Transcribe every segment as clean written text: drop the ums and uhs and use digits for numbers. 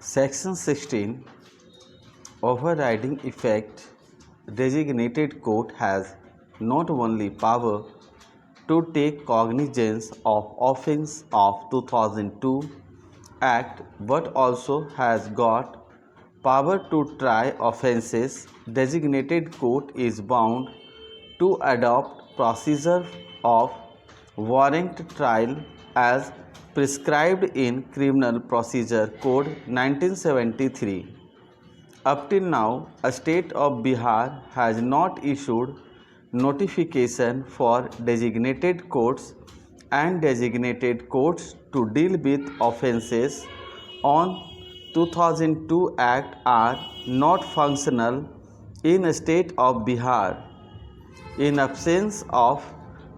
Section 16 Overriding effect. Designated court has not only power to take cognizance of offence of 2002 Act but also has got power to try offences. Designated court is bound to adopt procedure of warrant trial as prescribed in Criminal Procedure Code 1973. Up till now, a state of Bihar has not issued notification for designated courts and designated courts to deal with offences on 2002 Act are not functional in a state of Bihar. In absence of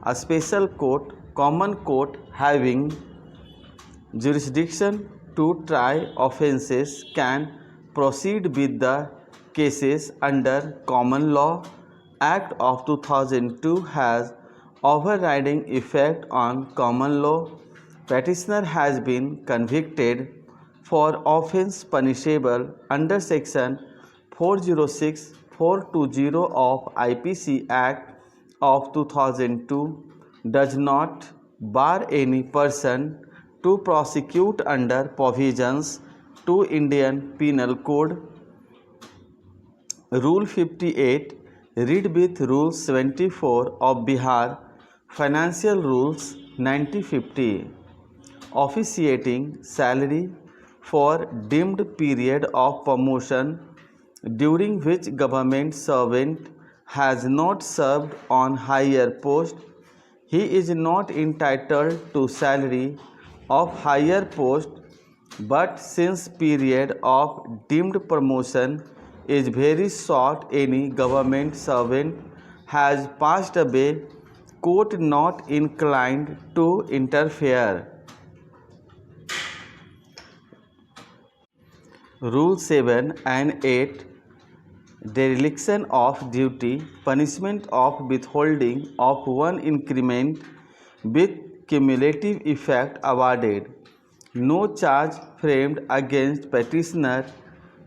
a special court, common court having jurisdiction to try offences can proceed with the cases under common law. Act of 2002 has overriding effect on common law. Petitioner has been convicted for offence punishable under section 406-420 of IPC Act of 2002 does not bar any person to prosecute under provisions to Indian Penal Code. Rule 58 read with Rule 74 of Bihar Financial Rules 1950. Officiating salary for deemed period of promotion during which government servant has not served on higher post, he is not entitled to salary of higher post, but since period of deemed promotion is very short, any government servant has passed away, court not inclined to interfere. Rule 7 and 8 Dereliction of duty, punishment of withholding of one increment with cumulative effect awarded. No charge framed against petitioner,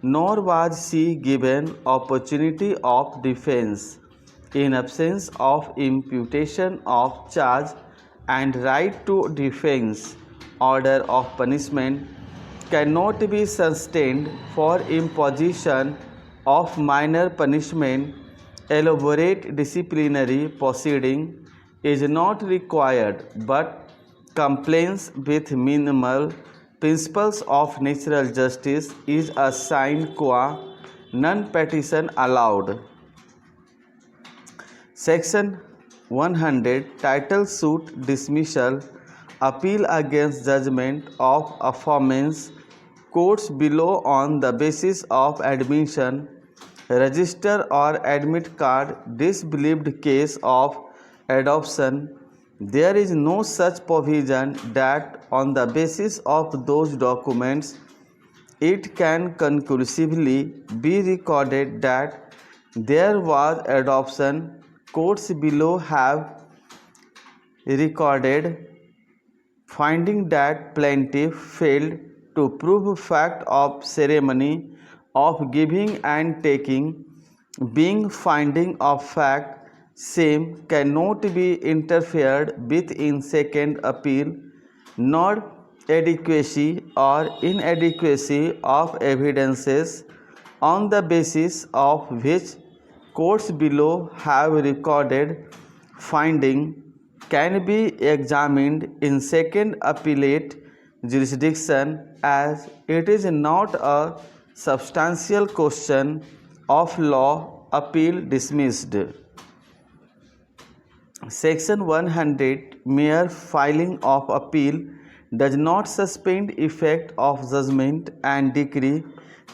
nor was she given opportunity of defence. In absence of imputation of charge and right to defence, order of punishment cannot be sustained for imposition of minor punishment. Elaborate disciplinary proceeding is not required, but compliance with minimal principles of natural justice is a sine qua non petition allowed. Section 100 Title Suit Dismissal Appeal against judgment of affirmance. Courts below on the basis of admission, register or admit card disbelieved case of adoption. There is no such provision that on the basis of those documents it can conclusively be recorded that there was adoption. Courts below have recorded finding that plaintiff failed to prove fact of ceremony of giving and taking. Being finding of fact, same cannot be interfered with in second appeal, nor adequacy or inadequacy of evidences on the basis of which courts below have recorded finding can be examined in second appellate jurisdiction, as it is not a substantial question of law. Appeal dismissed. Section 100 Mere filing of appeal does not suspend effect of judgment and decree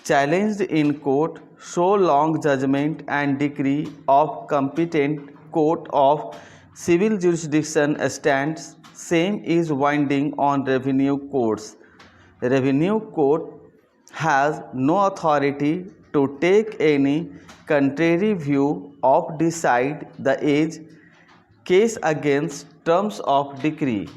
challenged in court so long judgment and decree of competent court of civil jurisdiction stands. Same is binding on revenue courts. Revenue court has no authority to take any contrary view of decide the age case against terms of decree.